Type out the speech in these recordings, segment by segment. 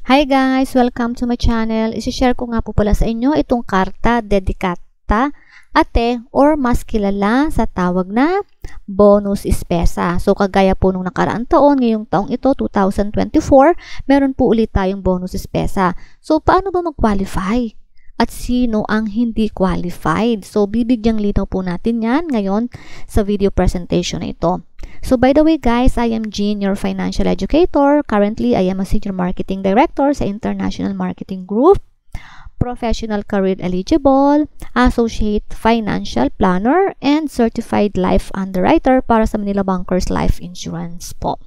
Hi guys! Welcome to my channel. Isishare ko nga po pala sa inyo itong Carta Dedicata Ate or mas kilala sa tawag na bonus spesa. So kagaya po nung nakaraang taon, ngayong taong ito, 2024, meron po ulit tayong bonus spesa. So paano ba mag-qualify? At sino ang hindi qualified? So bibigyang linaw po natin yan ngayon sa video presentation na ito. So by the way guys, I am Jean, your financial educator. Currently, I am a senior marketing director sa International Marketing Group, professional career eligible, associate financial planner, and certified life underwriter para sa Manila Bankers Life Insurance po.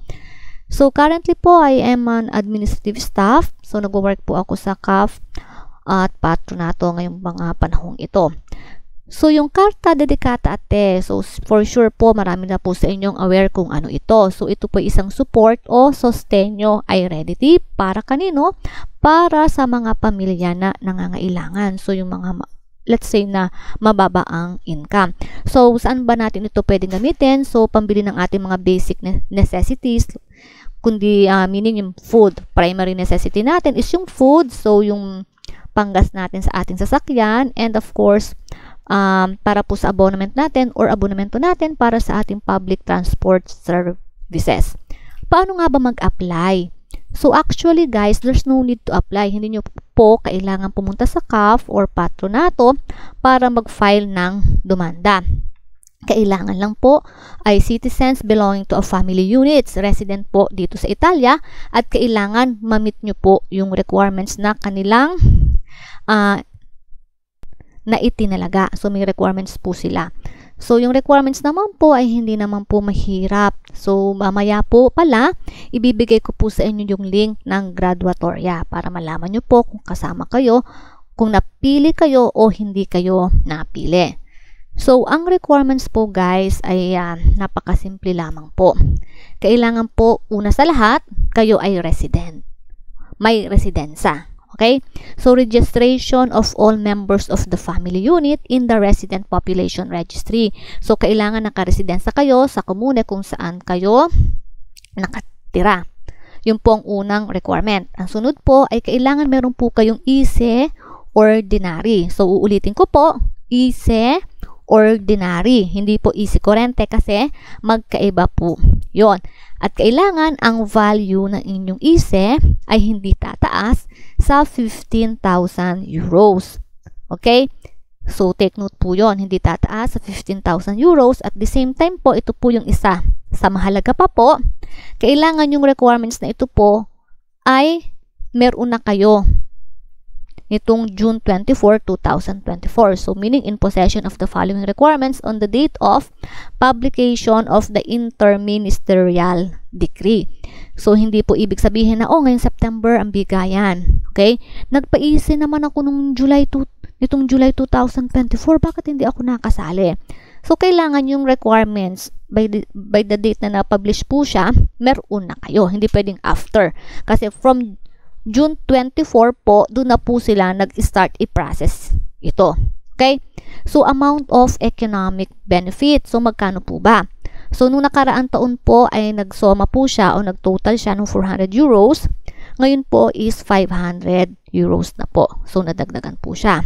So currently po, I am an administrative staff. So nag-work po ako sa CAF at patronato ngayong mga panahong ito. So, yung Carta Dedicata Ate, so for sure po, marami na po sa inyong aware kung ano ito. So, ito po isang support o sostenyo identity para kanino? Para sa mga pamilya na nangangailangan. So, yung mga, let's say na mababa ang income. So, saan ba natin ito pwedeng gamitin? So, pambili ng ating mga basic necessities, kundi meaning yung food. Primary necessity natin is yung food. So, yung panggas natin sa ating sasakyan, and of course, para po sa abonnement natin or abonamento natin para sa ating public transport services. Paano nga ba mag-apply? So actually guys, there's no need to apply. Hindi nyo po kailangan pumunta sa CAF or patronato para mag-file ng demanda. Kailangan lang po ay citizens belonging to a family units, resident po dito sa Italia, at kailangan ma-meet nyo po yung requirements na kanilang na itinalaga. So, may requirements po sila. So, yung requirements naman po ay hindi naman po mahirap. So, mamaya po pala, ibibigay ko po sa inyo yung link ng graduatoria para malaman nyo po kung kasama kayo, kung napili kayo o hindi kayo napili. So, ang requirements po guys ay napakasimple lamang po. Kailangan po, una sa lahat, kayo ay resident. May residensa. Okay? So, registration of all members of the family unit in the resident population registry. So, kailangan nakaresidensya kayo sa komune kung saan kayo nakatira. Yun po ang unang requirement. Ang sunod po ay kailangan meron po kayong ISE ordinary. So, uulitin ko po, ISE ordinary. Hindi po ISE kurente kasi magkaiba po yon. At kailangan ang value ng inyong ISE ay hindi tataas sa 15,000 euros. Okay? So, take note po yon, hindi tataas sa 15,000 euros. At the same time po, ito po yung isa. Sa mahalaga pa po, kailangan yung requirements na ito po ay meron na kayo nitong June 24, 2024. So, meaning in possession of the following requirements on the date of publication of the interministerial decree. So, hindi po ibig sabihin na, ngayong September ang bigayan. Okay? Nagpa-isi naman ako nitong July 2024. Bakit hindi ako nakasali? So, kailangan yung requirements by the date na na-publish po siya, meron na kayo. Hindi pwedeng after. Kasi from June 24 po, doon na po sila nag-start i-process ito. Okay? So, amount of economic benefit. So, magkano po ba? So, nung nakaraang taon po ay nagsoma po siya o nagtotal siya ng 400 euros. Ngayon po is 500 euros na po. So, nadagdagan po siya.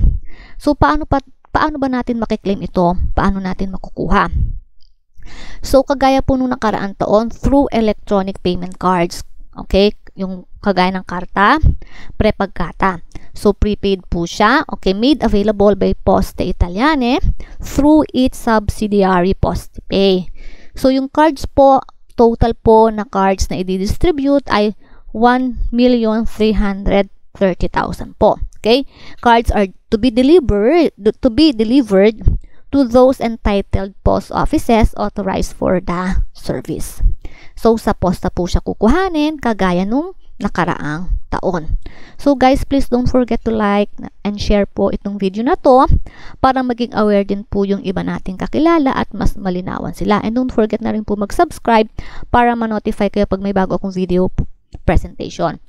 So, paano ba natin makiklaim ito? Paano natin makukuha? So, kagaya po nung nakaraang taon, through electronic payment cards. Okay? Yung kagaya ng karta, prepagkata. So, prepaid po siya. Okay, made available by Poste Italiane through its subsidiary PostePay. So, yung cards po, total po na cards na i-distribute ay 1,330,000 po. Okay? Cards are to be delivered to those entitled post offices authorized for the service. So, sa posta po siya kukuhanin, kagaya nung nakaraang taon. So, guys, please don't forget to like and share po itong video na to para maging aware din po yung iba nating kakilala at mas malinawan sila. And don't forget na rin po mag-subscribe para ma-notify kayo pag may bago akong video presentation.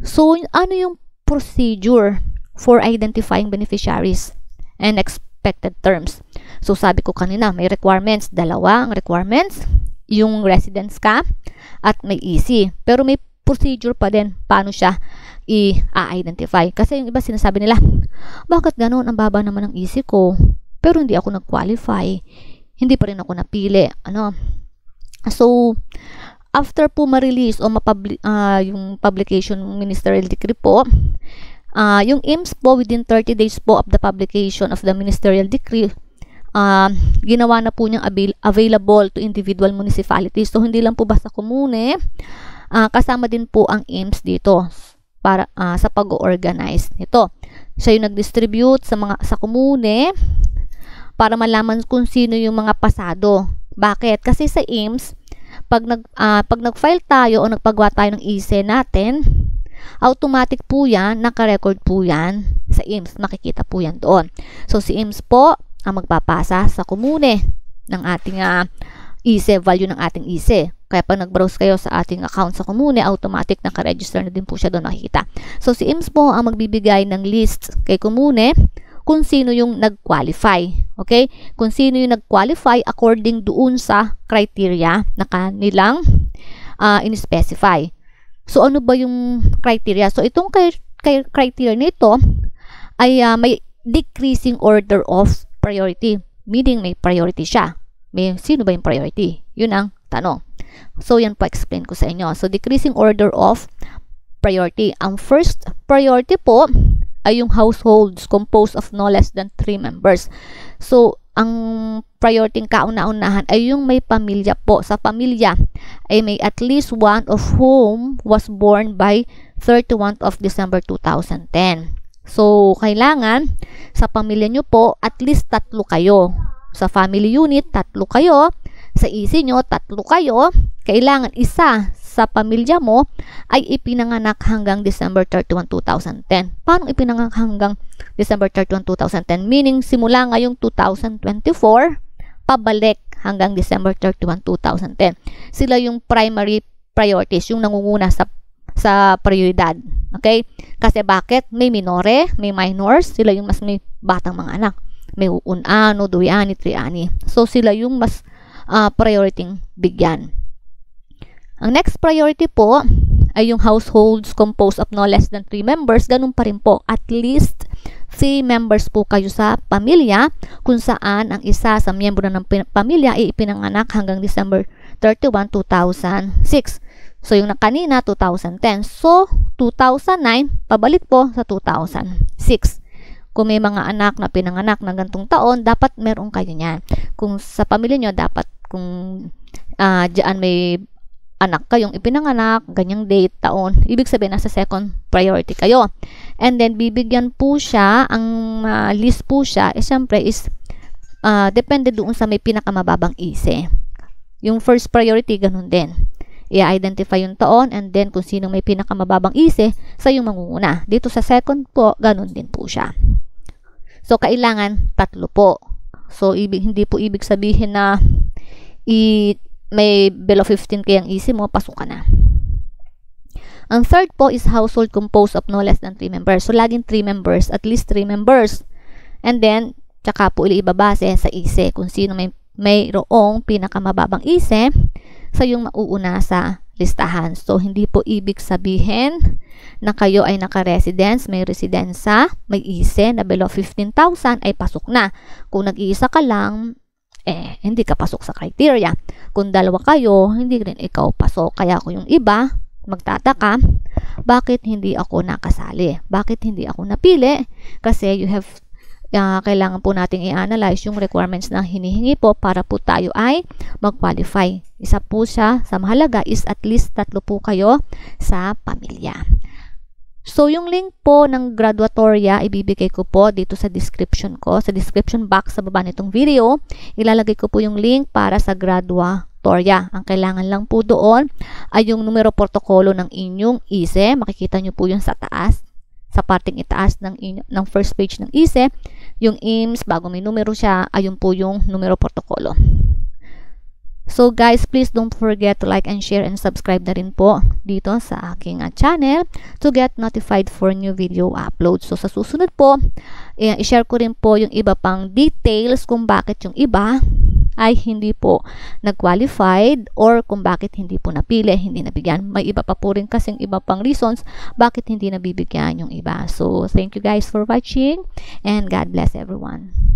So, ano yung procedure for identifying beneficiaries and expected terms? So, sabi ko kanina, may requirements. Dalawa ang requirements. Yung residence ka at may EC. Pero may procedure pa din paano siya i-identify. Kasi yung iba sinasabi nila, bakit ganun? Ang baba naman ng EC ko. Pero hindi ako nag-qualify. Hindi pa rin ako napili. So, after po ma-release o yung publication ministerial decree po, yung IMSS po within 30 days po of the publication of the ministerial decree, ginawa na po niyang available to individual municipalities. So, hindi lang po basta komune, kasama din po ang IMSS dito para sa pag-organize nito. Siya yung nag-distribute sa komune para malaman kung sino yung mga pasado. Bakit? Kasi sa IMSS, pag nag-file tayo o nagpagawa tayo ng EC natin, automatic po yan, naka-record po yan sa IMSS. Makikita po yan doon. So, si IMSS po ang magpapasa sa komune ng ating EC, value ng ating EC. Kaya pag nag-browse kayo sa ating account sa komune, automatic naka-register na din po siya doon nakikita. So, si IMSS po ang magbibigay ng list kay komune kung sino yung nag-qualify. Okay? Kung sino yung nag-qualify according doon sa criteria na kanilang in-specify. So, ano ba yung criteria? So, itong criteria nito ay may decreasing order of priority. Meaning, may priority siya. Sino ba yung priority? Yun ang tanong. So, yan po explain ko sa inyo. So, decreasing order of priority. Ang first priority po ay yung households composed of no less than 3 members. So, ang priority kauna-unahan ay yung may pamilya po. Sa pamilya ay may at least one of whom was born by 31 of December 2010. So, kailangan sa pamilya nyo po at least 3 kayo. Sa family unit, 3 kayo. Sa EC nyo, 3 kayo. Kailangan isa sa pamilya mo ay ipinanganak hanggang December 31, 2010. Paano ipinanganak hanggang December 31, 2010? Meaning, simula ngayong 2024, pabalik hanggang December 31, 2010. Sila yung primary priorities, yung nangunguna sa prioridad. Okay? Kasi bakit? May minore, may minors, sila yung mas may batang mga anak. May unano, duyani, triani. So, sila yung mas priority bigyan. Ang next priority po ay yung households composed of no less than 3 members. Ganun pa rin po. At least 3 members po kayo sa pamilya kung saan ang isa sa miyembro ng pamilya ay ipinanganak hanggang December 31, 2006. So, yung kanina, 2010. So, 2009, pabalik po sa 2006. Kung may mga anak na pinanganak ng gantong taon, dapat meron kayo niyan. Kung sa pamilya nyo, dapat kung diyan may anak kayong ipinanganak, ganyang date, taon, ibig sabihin nasa second priority kayo. And then, bibigyan po siya, ang list po siya, syempre is depende doon sa may pinakamababang EC. Yung first priority, ganun din. I-identify yung taon, and then kung sino may pinakamababang EC, sa yung mangunguna. Dito sa second po, ganun din po siya. So, kailangan 3 po. So, hindi po ibig sabihin na may below 15 kayang EC mo, pasok ka na. Ang third po is household composed of no less than 3 members. So, laging 3 members, at least 3 members. And then, tsaka po ibabase sa EC kung sino mayroong pinakamababang EC sa yung mauuna sa listahan. So, hindi po ibig sabihin na kayo ay naka-residence, may residensa, may EC na below 15,000 ay pasok na. Kung nag-iisa ka lang, hindi ka pasok sa criteria. Kung 2 kayo, hindi rin ikaw pasok. Kaya kung yung iba, magtataka, bakit hindi ako nakasali? Bakit hindi ako napili? Kasi kailangan po nating i-analyze yung requirements na hinihingi po para po tayo ay mag-qualify. Isa po siya sa mahalaga is at least 3 po kayo sa pamilya. So, yung link po ng graduatoria, ibibigay ko po dito sa description ko. Sa description box sa baba nitong video, ilalagay ko po yung link para sa graduatoria. Ang kailangan lang po doon ay yung numero protokolo ng inyong EC. Makikita nyo po yung sa taas, sa parting itaas ng first page ng EC. Yung IMSS, bago may numero siya, ayun po yung numero protokolo. So guys, please don't forget to like and share and subscribe na rin po dito sa aking channel to get notified for new video uploads. So sa susunod po, i-share ko rin po yung iba pang details kung bakit yung iba ay hindi po nag-qualified or kung bakit hindi po napili, hindi nabigyan. May iba pa po rin kasing iba pang reasons bakit hindi nabibigyan yung iba. So, thank you guys for watching and God bless everyone.